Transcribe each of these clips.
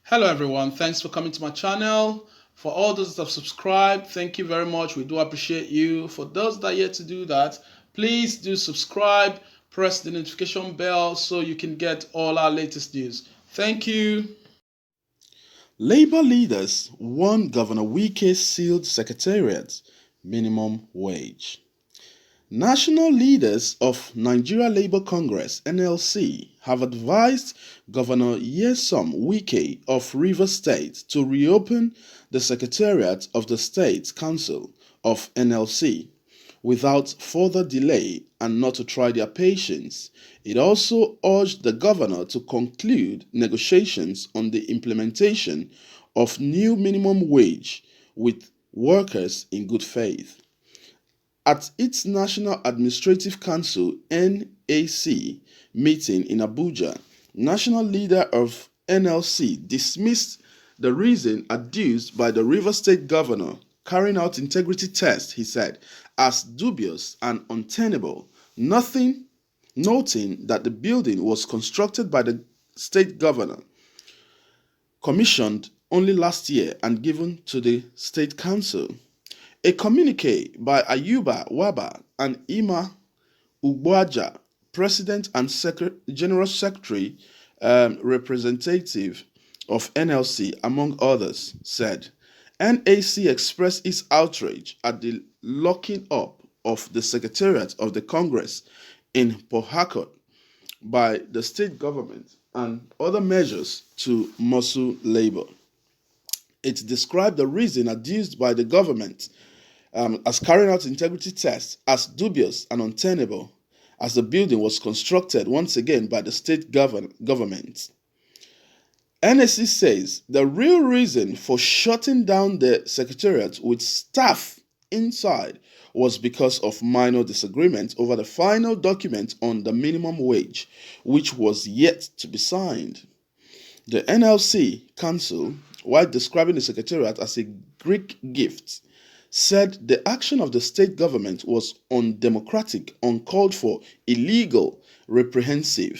Hello everyone, thanks for coming to my channel. For all those that have subscribed, thank you very much. We do appreciate you. For those that are yet to do that, please do subscribe, press the notification bell so you can get all our latest news. Thank you. Labour leaders warn Governor Wike sealed Secretariat minimum wage. National leaders of Nigeria Labour Congress (NLC) have advised Governor Nyesom Wike of Rivers State to reopen the Secretariat of the State Council of NLC without further delay and not to try their patience. It also urged the governor to conclude negotiations on the implementation of new minimum wage with workers in good faith. At its National Administrative Council (NAC) meeting in Abuja, national leader of NLC dismissed the reason adduced by the Rivers State governor carrying out integrity tests, he said, as dubious and untenable, noting that the building was constructed by the state governor, commissioned only last year and given to the state council. A communique by Ayuba Waba and Ima Ugboaja, President and General Secretary, representative of NLC, among others, said, NAC expressed its outrage at the locking up of the Secretariat of the Congress in Port Harcourt by the state government and other measures to muscle labor. It described the reason adduced by the government as carrying out integrity tests as dubious and untenable as the building was constructed once again by the state government. NSC says the real reason for shutting down the secretariat with staff inside was because of minor disagreement over the final document on the minimum wage, which was yet to be signed. The NLC Council, while describing the secretariat as a Greek gift, said the action of the state government was undemocratic, uncalled for, illegal, reprehensible,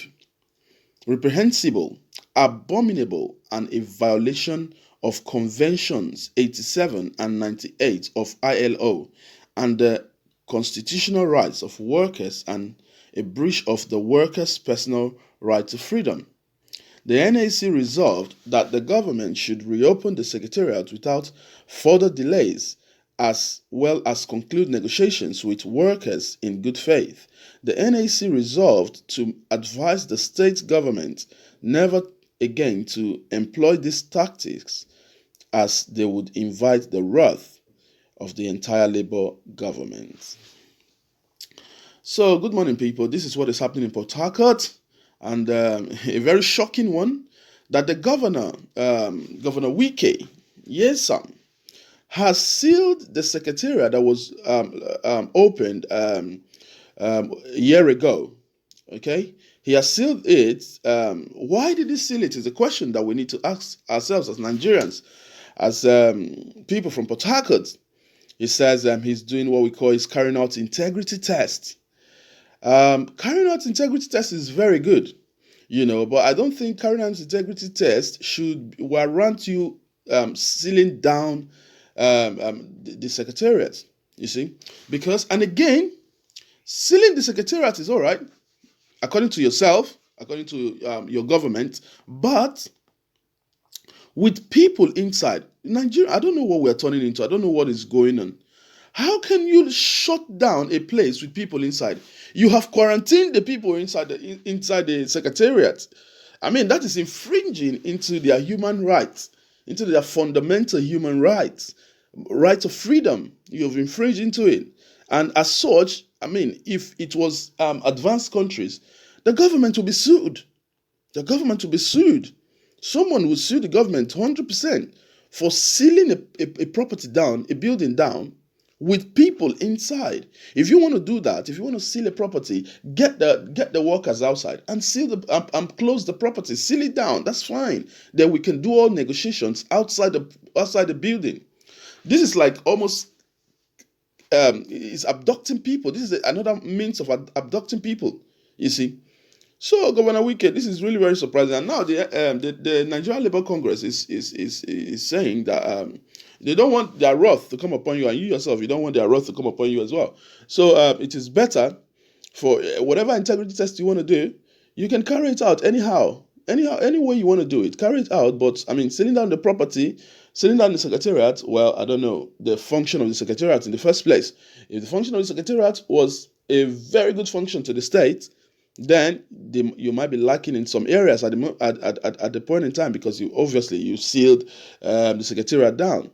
abominable, and a violation of Conventions 87 and 98 of ILO and the constitutional rights of workers and a breach of the workers' personal right to freedom. The NAC resolved that the government should reopen the Secretariat without further delays as well as conclude negotiations with workers in good faith. The NAC resolved to advise the state government never again to employ these tactics as they would invite the wrath of the entire Labour government. So, good morning, people. This is what is happening in Port Harcourt, and a very shocking one that the governor, Governor Wike, Nyesom, has sealed the secretariat that was opened a year ago. Okay, he has sealed it. Why did he seal it? Is a question that we need to ask ourselves as Nigerians, as people from Port Harcourt. He says he's doing what we call he's carrying out integrity test. Carrying out integrity test is very good, but I don't think carrying out integrity test should warrant you sealing down the secretariat, you see, because, and again, sealing the secretariat is all right, according to yourself, according to your government, but with people inside Nigeria, I don't know what we're turning into. I don't know what is going on. How can you shut down a place with people inside? You have quarantined the people inside the secretariat. I mean, that is infringing into their human rights, into their fundamental human rights, right of freedom. You have infringed into it. And as such, I mean, if it was advanced countries, the government will be sued. The government will be sued. Someone will sue the government 100% for sealing a property down, a building down, with people inside. If you want to do that, if you want to seal a property, get the workers outside and close the property, seal it down. That's fine. Then we can do all negotiations outside the building. This is like almost is abducting people. This is another means of abducting people. You see, So, Governor Wike, this is really very surprising. And now the Nigerian Labour Congress is saying that they don't want their wrath to come upon you, and you yourself, you don't want their wrath to come upon you as well. So, it is better for whatever integrity test you want to do, you can carry it out anyhow, any way you want to do it, carry it out. But I mean, selling down the property, selling down the secretariat, well, I don't know the function of the secretariat in the first place. If the function of the secretariat was a very good function to the state, then you might be lacking in some areas at the point in time, because you sealed the secretariat down.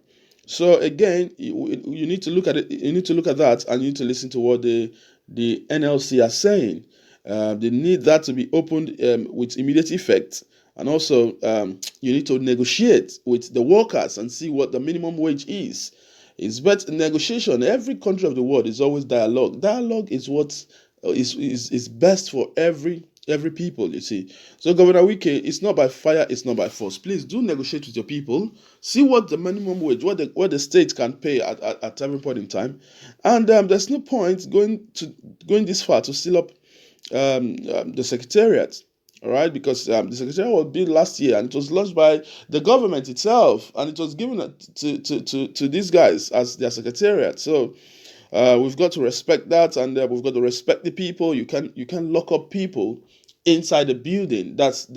So again, you need to look at it. You need to look at that, and you need to listen to what the NLC are saying. They need that to be opened with immediate effect, and also you need to negotiate with the workers and see what the minimum wage is. It's better negotiation. Every country of the world is always dialogue. Dialogue is what is best for every people, you see. So, Governor Wike, it's not by fire, it's not by force. Please do negotiate with your people. See what the minimum wage, what the state can pay at every point in time. And there's no point going this far to seal up the Secretariat. All right, because the Secretariat was built last year, and it was launched by the government itself, and it was given to these guys as their Secretariat. So we've got to respect that, and we've got to respect the people. You can lock up people inside the building. That's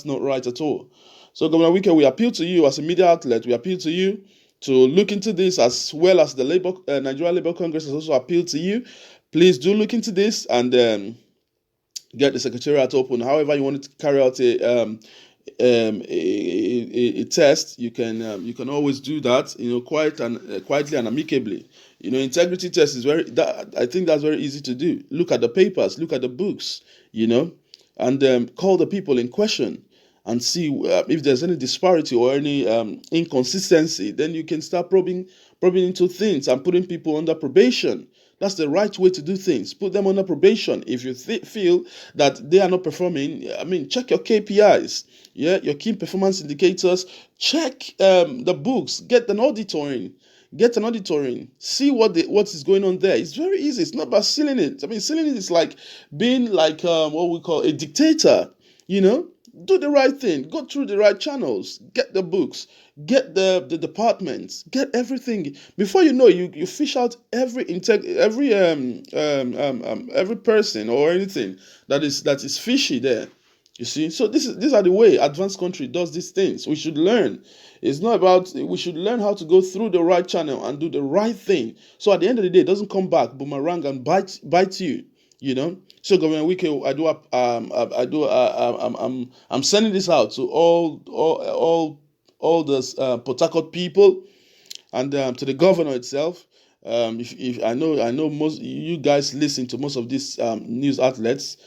not right at all. So, Governor Wike, we appeal to you as a media outlet. We appeal to you to look into this, as well as the Nigerian Labour Congress has also appealed to you. Please do look into this and get the Secretariat open. However you want to carry out a test, you can always do that, quietly and amicably. Integrity test is I think that's very easy to do. Look at the papers, look at the books, and call the people in question and see if there's any disparity or any inconsistency. Then you can start probing into things and putting people under probation. That's the right way to do things. Put them under probation. If you feel that they are not performing, check your KPIs, your key performance indicators. Check the books. Get an auditing. See what is going on there. It's very easy. It's not about sealing it. Sealing it is like being like what we call a dictator. Do the right thing. Go through the right channels. Get the books. Get the departments. Get everything. Before you know, you fish out every person or anything that is fishy there. You see, so these are the way advanced country does these things. We should learn. It's not about, we should learn how to go through the right channel and do the right thing. So at the end of the day, it doesn't come back boomerang and bite you. So Governor Wike, I'm sending this out to all the Port Harcourt people, and to the governor itself. If I know most you guys listen to most of these news outlets.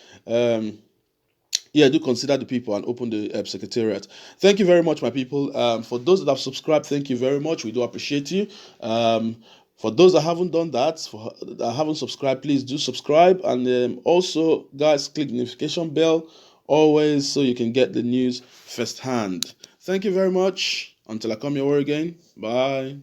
Do consider the people and open the Secretariat. Thank you very much, my people. For those that have subscribed, thank you very much. We do appreciate you. For those that haven't done that, that haven't subscribed, please do subscribe. And also, guys, click the notification bell always so you can get the news firsthand. Thank you very much. Until I come your way again. Bye.